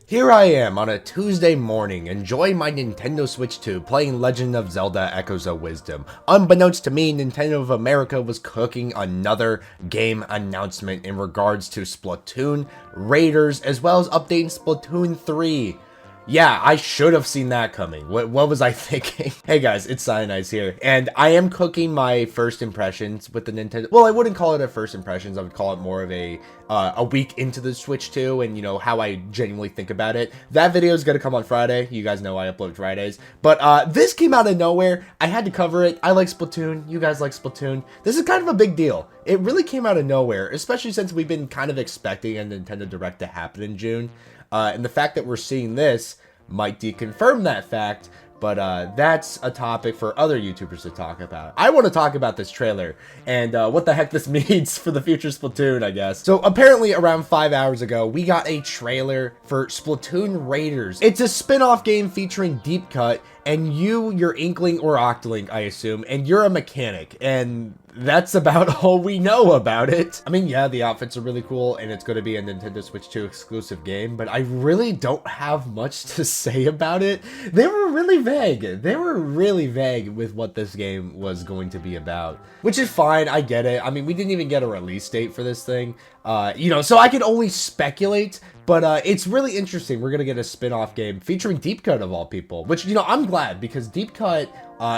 Here I am on a Tuesday morning, enjoying my Nintendo Switch 2, playing Legend of Zelda Echoes of Wisdom. Unbeknownst to me, Nintendo of America was cooking another game announcement in regards to Splatoon Raiders, as well as updating Splatoon 3. Yeah, I should have seen that coming. What was I thinking? Hey guys, it's Cyanize here, and I am cooking my first impressions with the Nintendo. Well, I wouldn't call it a first impressions. I would call it more of a week into the Switch 2, and you know how I genuinely think about it. That video is gonna come on Friday. You guys know I upload Fridays, but this came out of nowhere. I had to cover it. I like Splatoon. You guys like Splatoon. This is kind of a big deal. It really came out of nowhere, especially since we've been kind of expecting a Nintendo Direct to happen in June. And the fact that we're seeing this might deconfirm that fact, but that's a topic for other YouTubers to talk about. I want to talk about this trailer and what the heck this means for the future Splatoon, I guess. So apparently around 5 hours ago, we got a trailer for Splatoon Raiders. It's a spin-off game featuring Deep Cut, and you're Inkling or Octoling, I assume, and you're a mechanic, and that's about all we know about it. I mean, yeah, the outfits are really cool, and it's going to be a Nintendo Switch 2 exclusive game, but I really don't have much to say about it. They were really vague. They were really vague with what this game was going to be about, which is fine. I get it. I mean, we didn't even get a release date for this thing, you know, so I can only speculate. But it's really interesting. We're going to get a spin-off game featuring Deep Cut of all people, which, you know, I'm glad because Deep Cut,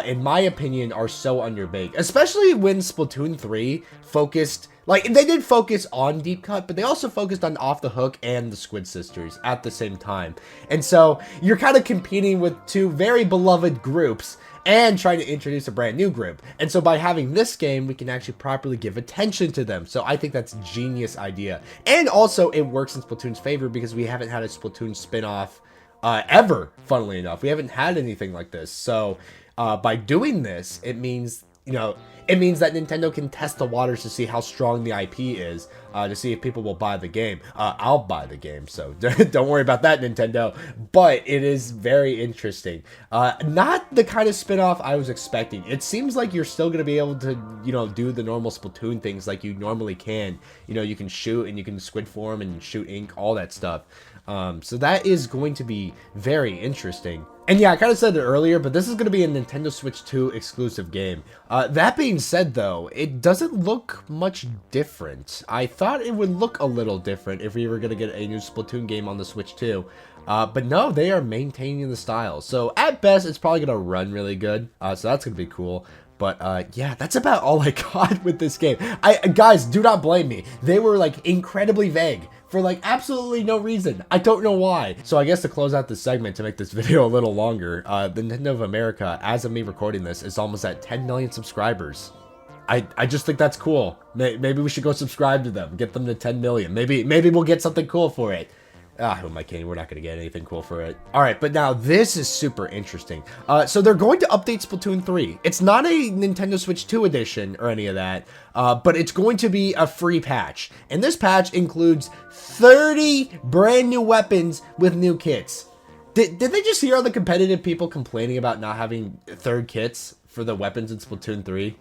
in my opinion, are so underbaked, especially when Splatoon 3 focused, like, they did focus on Deep Cut, but they also focused on Off the Hook and the Squid Sisters at the same time. And so you're kind of competing with two very beloved groups and trying to introduce a brand new group. And so by having this game, we can actually properly give attention to them. So I think that's a genius idea. And also it works in Splatoon's favor because we haven't had a Splatoon spin-off ever, funnily enough. We haven't had anything like this. So by doing this, it means, you know, it means that Nintendo can test the waters to see how strong the IP is, to see if people will buy the game. I'll buy the game, so don't worry about that, Nintendo. But it is very interesting. Not the kind of spin-off I was expecting. It seems like you're still going to be able to, you know, do the normal Splatoon things like you normally can. You know, you can shoot and you can squid form and shoot ink, all that stuff. So that is going to be very interesting. And yeah, I kind of said it earlier, but this is going to be a Nintendo Switch 2 exclusive game. That being said, though, it doesn't look much different. I thought it would look a little different if we were going to get a new Splatoon game on the Switch 2. But no, they are maintaining the style. So at best, it's probably going to run really good. So that's going to be cool. But yeah, that's about all I got with this game. Guys, do not blame me. They were like incredibly vague for like absolutely no reason. I don't know why. So I guess to close out this segment, to make this video a little longer, the Nintendo of America, as of me recording this, is almost at 10 million subscribers. I just think that's cool. Maybe we should go subscribe to them, get them to 10 million. Maybe we'll get something cool for it. Who am I kidding? We're not going to get anything cool for it. All right, but now this is super interesting. So they're going to update Splatoon 3. It's not a Nintendo Switch 2 edition or any of that, but it's going to be a free patch. And this patch includes 30 brand new weapons with new kits. Did they just hear all the competitive people complaining about not having third kits for the weapons in Splatoon 3?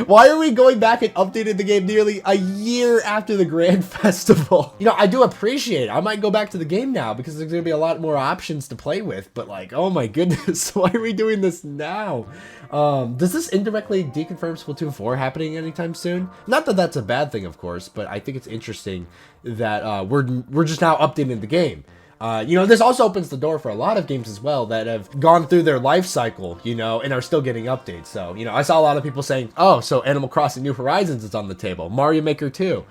Why are we going back and updating the game nearly a year after the Grand Festival? You know, I do appreciate it. I might go back to the game now because there's going to be a lot more options to play with. But like, oh my goodness, why are we doing this now? Does this indirectly deconfirm Splatoon 4 happening anytime soon? Not that that's a bad thing, of course, but I think it's interesting that we're just now updating the game. You know, this also opens the door for a lot of games as well that have gone through their life cycle, you know, and are still getting updates. So, you know, I saw a lot of people saying, oh, so Animal Crossing New Horizons is on the table, Mario Maker 2.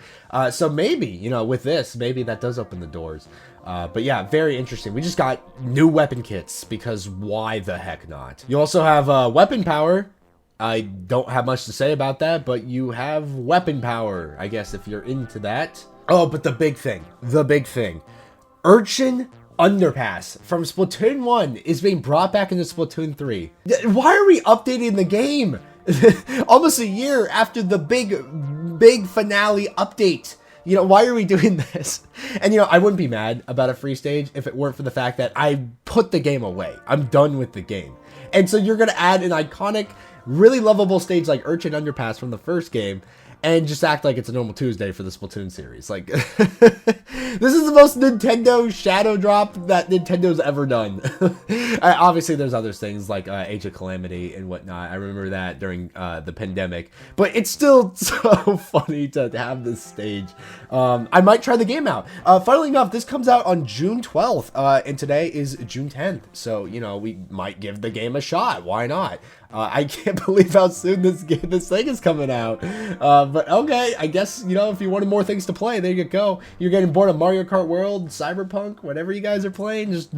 So maybe, you know, with this, maybe that does open the doors. But yeah, very interesting. We just got new weapon kits because why the heck not? You also have weapon power. I don't have much to say about that, but you have weapon power, I guess, if you're into that. Oh, but the big thing. Urchin Underpass from Splatoon 1 is being brought back into Splatoon 3. Why are we updating the game? Almost a year after the big finale update. You know, why are we doing this? And, you know, I wouldn't be mad about a free stage if it weren't for the fact that I put the game away. I'm done with the game. And so you're going to add an iconic, really lovable stage like Urchin Underpass from the first game. and just act like it's a normal Tuesday for the Splatoon series. Like, this is the most Nintendo shadow drop that Nintendo's ever done. Obviously, there's other things like Age of Calamity and whatnot. I remember that during the pandemic, but it's still so funny to have this stage. I might try the game out. Funnily enough, this comes out on June 12th, and today is June 10th. So, you know, we might give the game a shot. Why not? I can't believe how soon this thing is coming out. But okay, I guess, you know, if you wanted more things to play, there you go. You're getting bored of Mario Kart World, Cyberpunk, whatever you guys are playing, just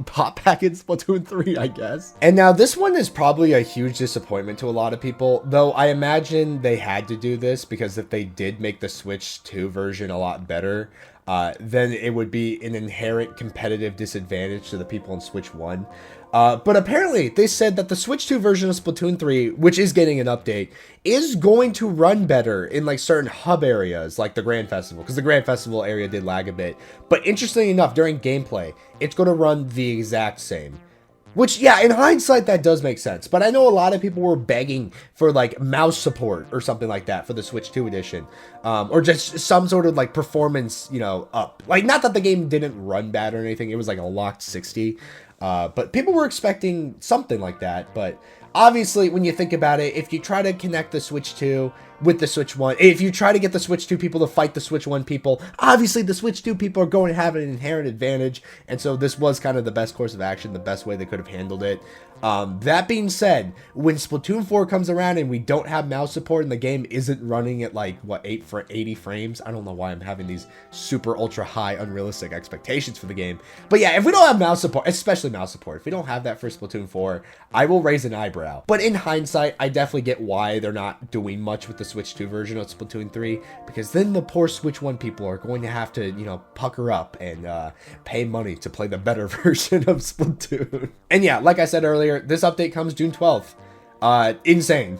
pop back in Splatoon 3, I guess. And now this one is probably a huge disappointment to a lot of people, though I imagine they had to do this because if they did make the Switch 2 version a lot better, then it would be an inherent competitive disadvantage to the people in Switch 1. But apparently, they said that the Switch 2 version of Splatoon 3, which is getting an update, is going to run better in like certain hub areas, like the Grand Festival, because the Grand Festival area did lag a bit. But interestingly enough, during gameplay, it's going to run the exact same. Which, yeah, in hindsight, that does make sense. But I know a lot of people were begging for, like, mouse support or something like that for the Switch 2 edition. Or just some sort of, like, performance, you know, up. Like, not that the game didn't run bad or anything. It was, like, a locked 60. But people were expecting something like that. But obviously, when you think about it, if you try to connect the Switch 2 with the Switch 1, if you try to get the Switch 2 people to fight the Switch 1 people, obviously the Switch 2 people are going to have an inherent advantage, and so this was kind of the best course of action, the best way they could have handled it. That being said, when Splatoon 4 comes around and we don't have mouse support and the game isn't running at like, what, 80 frames? I don't know why I'm having these super ultra high unrealistic expectations for the game. But yeah, if we don't have mouse support, especially mouse support, if we don't have that for Splatoon 4, I will raise an eyebrow. But in hindsight, I definitely get why they're not doing much with the Switch 2 version of Splatoon 3, because then the poor Switch 1 people are going to have to, you know, pucker up and pay money to play the better version of Splatoon. And yeah, like I said earlier, this update comes June 12th. Insane.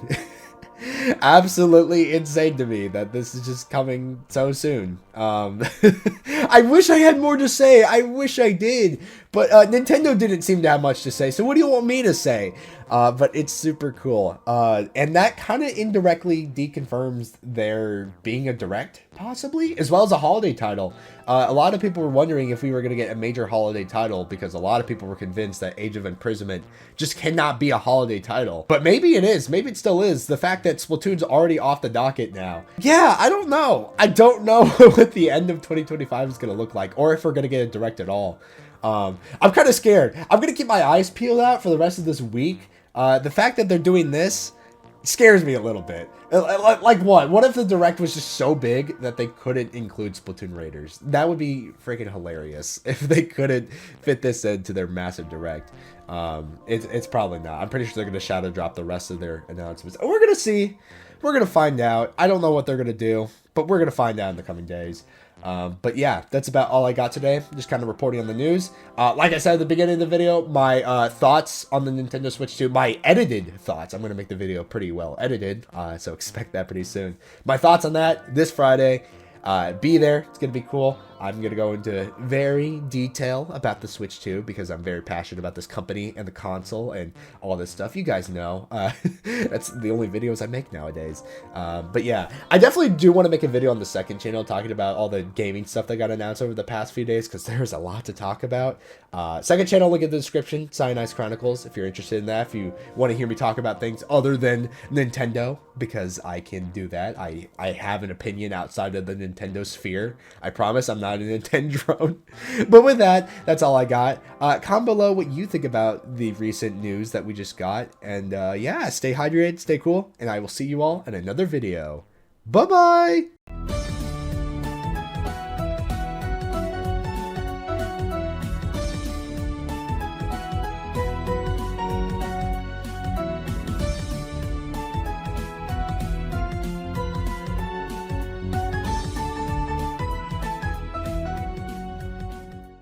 Absolutely insane to me that this is just coming so soon. I wish I had more to say. I wish I did. But Nintendo didn't seem to have much to say. So what do you want me to say? But it's super cool. And that kind of indirectly deconfirms there being a Direct, possibly, as well as a holiday title. A lot of people were wondering if we were going to get a major holiday title because a lot of people were convinced that Age of Imprisonment just cannot be a holiday title. But maybe it is. Maybe it still is. The fact that Splatoon's already off the docket now. Yeah, I don't know. I don't know what the end of 2025 is going to look like, or if we're going to get a Direct at all. I'm kind of scared. I'm going to keep my eyes peeled out for the rest of this week. The fact that they're doing this scares me a little bit. Like what? What if the Direct was just so big that they couldn't include Splatoon Raiders? That would be freaking hilarious if they couldn't fit this into their massive Direct. It's probably not. I'm pretty sure they're going to shadow drop the rest of their announcements. We're going to see. We're going to find out. I don't know what they're going to do, but we're going to find out in the coming days. But yeah, that's about all I got today. Just kind of reporting on the news. Like I said at the beginning of the video, my thoughts on the Nintendo Switch 2, my edited thoughts. I'm going to make the video pretty well edited, so expect that pretty soon. My thoughts on that this Friday. Be there. It's going to be cool. I'm going to go into very detail about the Switch 2 because I'm very passionate about this company and the console and all this stuff. You guys know. That's the only videos I make nowadays. But yeah, I definitely do want to make a video on the second channel talking about all the gaming stuff that got announced over the past few days because there's a lot to talk about. Second channel, link in the description, Cyanize Chronicles, if you're interested in that, if you want to hear me talk about things other than Nintendo, because I can do that. I have an opinion outside of the Nintendo sphere. I promise I'm not a Nintendo drone. But with that, that's all I got. Comment below what you think about the recent news that we just got. And yeah, stay hydrated, stay cool, and I will see you all in another video. Bye-bye!